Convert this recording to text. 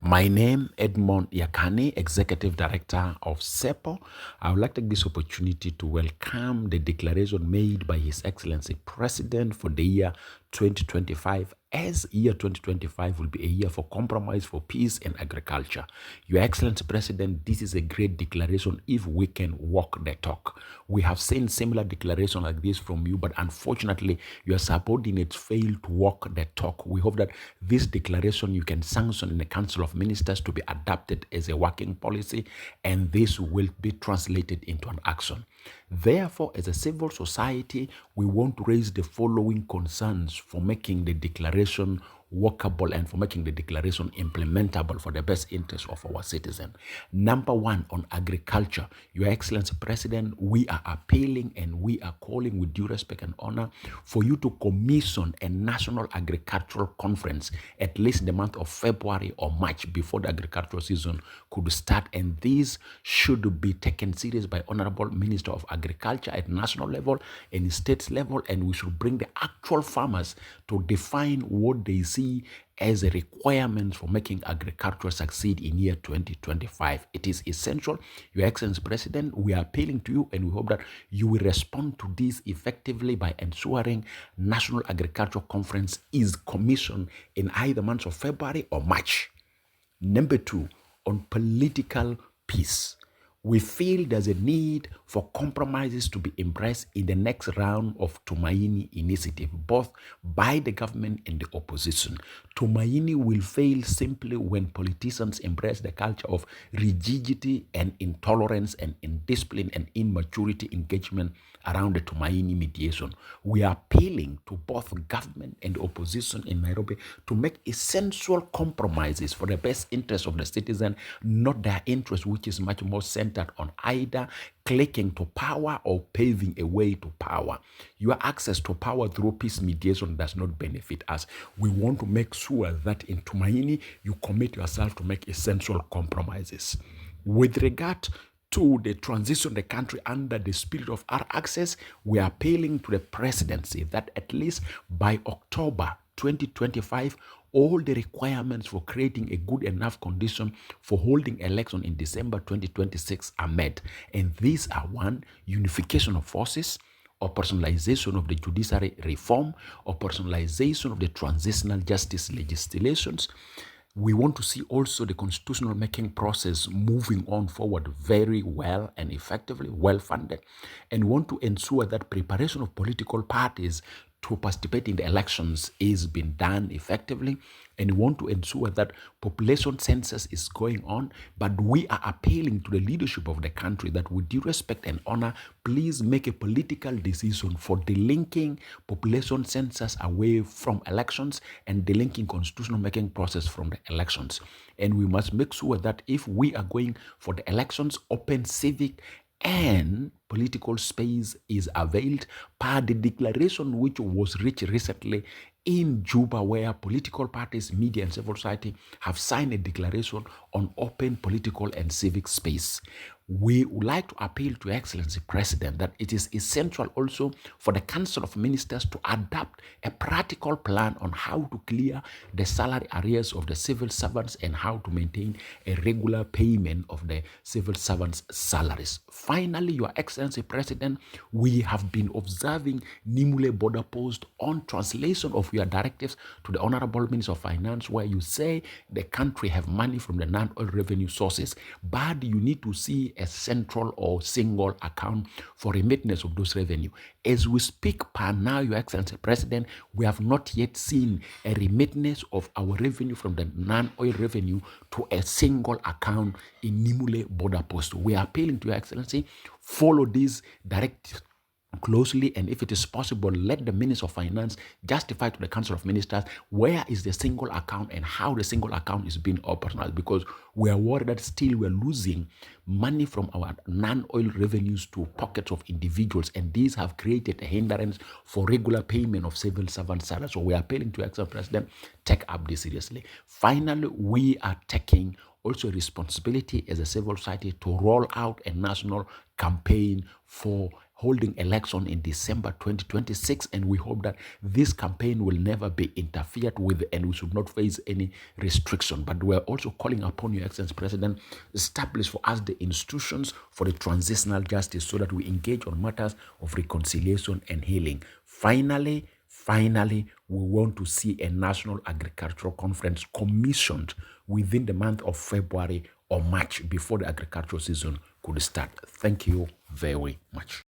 My name, Edmund Yakani, Executive Director of CEPO. I would like to take this opportunity to welcome the declaration made by His Excellency President for the year 2025, as year 2025 will be a year for compromise, for peace and agriculture. Your Excellency President, this is a great declaration if we can walk the talk. We have seen similar declaration like this from you, but unfortunately, your subordinates failed to walk the talk. We hope that this declaration you can sanction in the Council of Ministers to be adopted as a working policy, and this will be translated into an action. Therefore, as a civil society, we want to raise the following concerns for making the declaration workable and for making the declaration implementable for the best interest of our citizens. Number one, on agriculture, Your Excellency President, we are appealing and we are calling with due respect and honor for you to commission a national agricultural conference at least in the month of February or March before the agricultural season could start, and these should be taken serious by Honorable Minister of Agriculture at national level and state level, and we should bring the actual farmers to define what they see as a requirement for making agriculture succeed in year 2025. It is essential. Your Excellency President, we are appealing to you and we hope that you will respond to this effectively by ensuring National Agricultural Conference is commissioned in either months of February or March. Number two, on political peace. We feel there's a need for compromises to be embraced in the next round of Tumaini initiative, both by the government and the opposition. Tumaini will fail simply when politicians embrace the culture of rigidity and intolerance and indiscipline and immaturity engagement around the Tumaini mediation. We are appealing to both government and the opposition in Nairobi to make essential compromises for the best interest of the citizen, not their interest, which is much more centered on either clicking to power or paving a way to power. Your access to power through peace mediation does not benefit us. We want to make sure that in Tumaini, you commit yourself to make essential compromises. With regard to the transition of the country under the spirit of our access, we are appealing to the presidency that at least by October 2025, all the requirements for creating a good enough condition for holding election in December 2026 are met. And these are: one, unification of forces, operationalization of the judiciary reform, operationalization of the transitional justice legislations. We want to see also the constitutional making process moving on forward very well and effectively, well funded, and want to ensure that preparation of political parties to participate in the elections is being done effectively, and want to ensure that population census is going on. But we are appealing to the leadership of the country that with due respect and honor, please make a political decision for delinking population census away from elections and delinking constitutional making process from the elections. And we must make sure that if we are going for the elections, open, civic, and political space is availed per the declaration which was reached recently in Juba, where political parties, media, and civil society have signed a declaration on open political and civic space. We would like to appeal to Your Excellency President that it is essential also for the Council of Ministers to adopt a practical plan on how to clear the salary arrears of the civil servants and how to maintain a regular payment of the civil servants' salaries. Finally, Your Excellency President, we have been observing Nimule border post on translation of your directives to the Honorable Minister of Finance, where you say the country have money from the non-oil revenue sources, but you need to see a central or single account for remittance of those revenue. As we speak per now, Your Excellency President, we have not yet seen a remittance of our revenue from the non-oil revenue to a single account in Nimule border post. We are appealing to Your Excellency, follow these directives closely, and if it is possible, let the Minister of Finance justify to the Council of Ministers where is the single account and how the single account is being operationalized, because we are worried that still we're losing money from our non-oil revenues to pockets of individuals, and these have created a hindrance for regular payment of civil servant salaries. So we are appealing to Excellency President, take up this seriously. Finally, we are taking also responsibility as a civil society to roll out a national campaign for holding election in December 2026, and we hope that this campaign will never be interfered with and we should not face any restriction. But we are also calling upon Your Excellency President, establish for us the institutions for the transitional justice so that we engage on matters of reconciliation and healing. Finally, we want to see a national agricultural conference commissioned within the month of February or March before the agricultural season could start. Thank you very much.